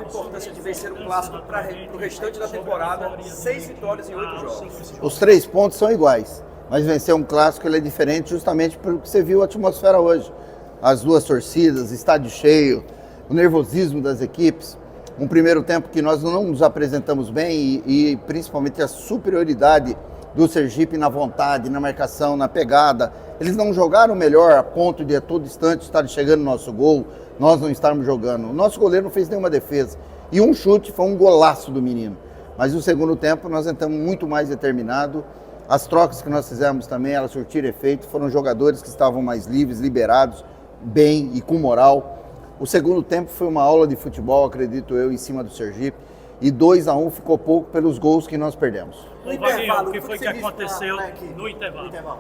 a importância de vencer o Clássico para o restante da temporada, 6 vitórias em 8 jogos. Os 3 pontos são iguais, mas vencer um Clássico ele é diferente justamente porque você viu a atmosfera hoje. As duas torcidas, estádio cheio, o nervosismo das equipes. Um primeiro tempo que nós não nos apresentamos bem e principalmente a superioridade do Sergipe na vontade, na marcação, na pegada. Eles não jogaram melhor a ponto de a todo instante estar chegando no nosso gol, nós não estarmos jogando. O nosso goleiro não fez nenhuma defesa. E um chute foi um golaço do menino. Mas no segundo tempo nós entramos muito mais determinado. As trocas que nós fizemos também, elas surtiram efeito. Foram jogadores que estavam mais livres, liberados, bem e com moral. O segundo tempo foi uma aula de futebol, acredito eu, em cima do Sergipe. E 2-1 ficou pouco pelos gols que nós perdemos. No intervalo, o que foi que aconteceu no intervalo?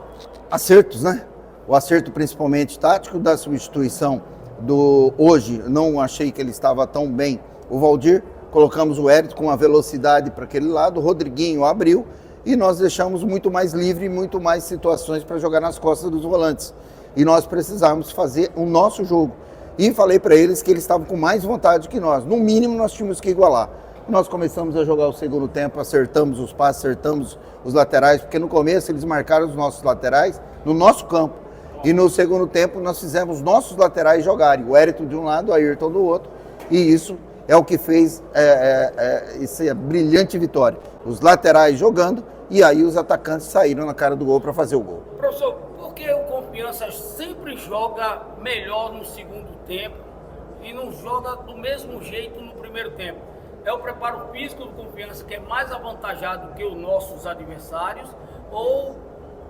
Acertos, né? O acerto principalmente tático da substituição do hoje, não achei que ele estava tão bem. O Valdir, colocamos o Hélito com a velocidade para aquele lado, o Rodriguinho abriu e nós deixamos muito mais livre e muito mais situações para jogar nas costas dos volantes. E nós precisávamos fazer o nosso jogo. E falei para eles que eles estavam com mais vontade que nós. No mínimo nós tínhamos que igualar. Nós começamos a jogar o segundo tempo, acertamos os passes, acertamos os laterais, porque no começo eles marcaram os nossos laterais no nosso campo. E no segundo tempo nós fizemos nossos laterais jogarem, o Hélito de um lado, o Ayrton do outro, e isso é o que fez essa brilhante vitória. Os laterais jogando e aí os atacantes saíram na cara do gol para fazer o gol. Professor, por que o Confiança sempre joga melhor no segundo tempo e não joga do mesmo jeito no primeiro tempo? É o preparo físico do Confiança que é mais avantajado que os nossos adversários, ou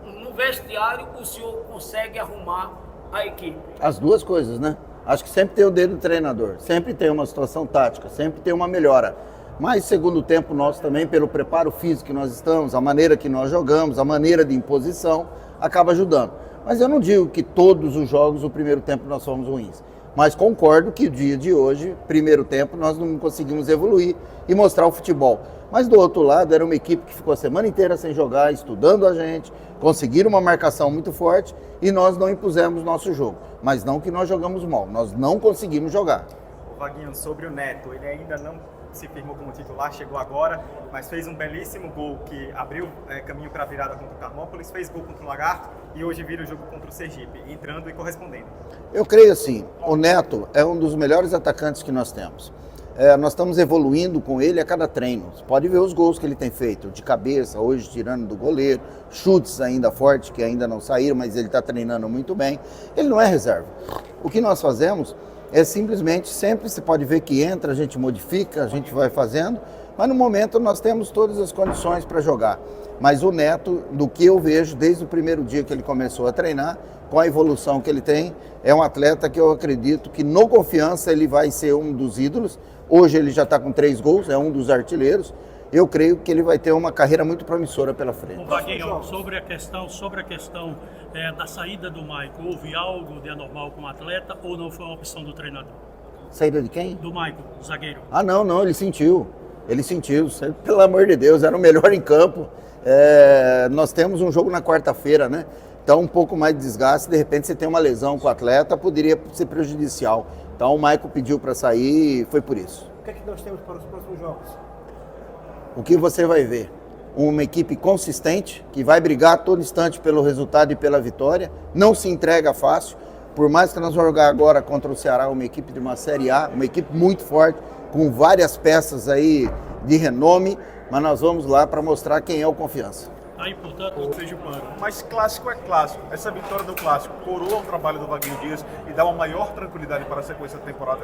no vestiário o senhor consegue arrumar a equipe? As duas coisas, né? Acho que sempre tem o dedo do treinador, sempre tem uma situação tática, sempre tem uma melhora. Mas segundo tempo nosso também, pelo preparo físico que nós estamos, a maneira que nós jogamos, a maneira de imposição, acaba ajudando. Mas eu não digo que todos os jogos, o primeiro tempo, nós fomos ruins. Mas concordo que o dia de hoje, primeiro tempo, nós não conseguimos evoluir e mostrar o futebol. Mas do outro lado, era uma equipe que ficou a semana inteira sem jogar, estudando a gente, conseguiram uma marcação muito forte e nós não impusemos nosso jogo. Mas não que nós jogamos mal, nós não conseguimos jogar. O Vaguinho, sobre o Neto, ele ainda não se firmou como titular, chegou agora, mas fez um belíssimo gol que abriu caminho para a virada contra o Carmópolis, fez gol contra o Lagarto e hoje vira o jogo contra o Sergipe, entrando e correspondendo. Eu creio assim, o Neto é um dos melhores atacantes que nós temos. Nós estamos evoluindo com ele a cada treino. Você pode ver os gols que ele tem feito, de cabeça, hoje tirando do goleiro, chutes ainda fortes que ainda não saíram, mas ele está treinando muito bem. Ele não é reserva. O que nós fazemos é simplesmente, sempre você pode ver que entra, a gente modifica, a gente vai fazendo, mas no momento nós temos todas as condições para jogar. Mas o Neto, do que eu vejo desde o primeiro dia que ele começou a treinar, com a evolução que ele tem, é um atleta que eu acredito que no Confiança ele vai ser um dos ídolos. Hoje ele já está com 3 gols, é um dos artilheiros. Eu creio que ele vai ter uma carreira muito promissora pela frente. Vaguinho, sobre a questão da saída do Maicon, houve algo de anormal com o atleta ou não foi uma opção do treinador? Saída de quem? Do Maicon, zagueiro. Ah, não, ele sentiu. Ele sentiu, pelo amor de Deus, era o melhor em campo. Nós temos um jogo na quarta-feira, né? Então um pouco mais de desgaste, de repente você tem uma lesão com o atleta, poderia ser prejudicial. Então o Maicon pediu para sair e foi por isso. O que é que nós temos para os próximos jogos? O que você vai ver? Uma equipe consistente, que vai brigar a todo instante pelo resultado e pela vitória, não se entrega fácil, por mais que nós vamos jogar agora contra o Ceará, uma equipe de uma Série A, uma equipe muito forte, com várias peças aí de renome, mas nós vamos lá para mostrar quem é o Confiança. Aí, portanto, mas clássico é clássico. Essa vitória do clássico coroa o trabalho do Vaguinho Dias e dá uma maior tranquilidade para a sequência da temporada?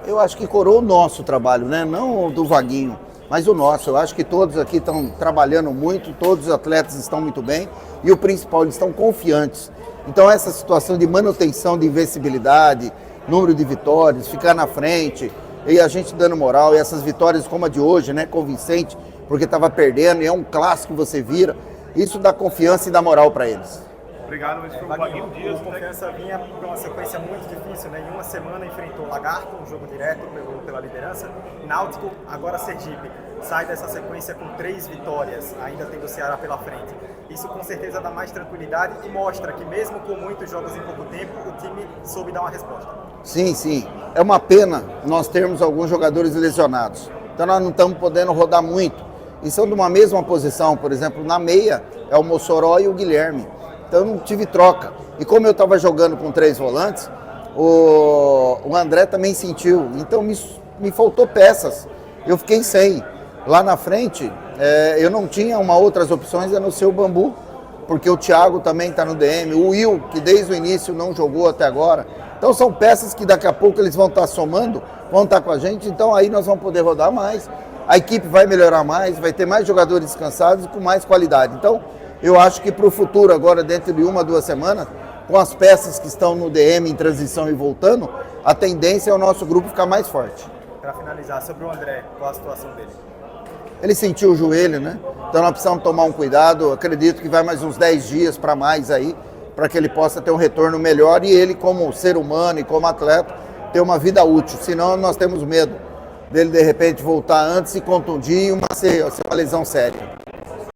Eu acho que coroa o nosso trabalho, né? Não o do Vaguinho, mas o nosso. Eu acho que todos aqui estão trabalhando muito, todos os atletas estão muito bem e o principal, eles estão confiantes. Então essa situação de manutenção de invencibilidade, número de vitórias, ficar na frente e a gente dando moral, e essas vitórias como a de hoje, né, convincente, porque estava perdendo e é um clássico que você vira, isso dá confiança e dá moral para eles. Obrigado, esse foi o Vaguinho Dias. O Confiança vinha para uma sequência muito difícil, né? Em uma semana enfrentou Lagarto, um jogo direto pela liderança, Náutico, agora Sergipe. Sai dessa sequência com 3 vitórias, ainda tendo o Ceará pela frente. Isso com certeza dá mais tranquilidade e mostra que mesmo com muitos jogos em pouco tempo, o time soube dar uma resposta. Sim, sim. É uma pena nós termos alguns jogadores lesionados. Então nós não estamos podendo rodar muito. E são de uma mesma posição, por exemplo, na meia é o Mossoró e o Guilherme. Então eu não tive troca. E como eu estava jogando com 3 volantes, o André também sentiu. Então me faltou peças. Eu fiquei sem. Lá na frente, eu não tinha outras opções a não ser o Bambu, porque o Thiago também está no DM, o Will, que desde o início não jogou até agora. Então são peças que daqui a pouco eles vão estar somando, vão estar com a gente, então aí nós vamos poder rodar mais, a equipe vai melhorar mais, vai ter mais jogadores descansados e com mais qualidade. Então eu acho que para o futuro, agora dentro de 1 a 2 semanas, com as peças que estão no DM em transição e voltando, a tendência é o nosso grupo ficar mais forte. Para finalizar, sobre o André, qual a situação dele? Ele sentiu o joelho, né? Então nós precisamos tomar um cuidado. Acredito que vai mais uns 10 dias para mais aí, para que ele possa ter um retorno melhor e ele, como ser humano e como atleta, ter uma vida útil. Senão nós temos medo dele de repente voltar antes e contundir e ser uma lesão séria.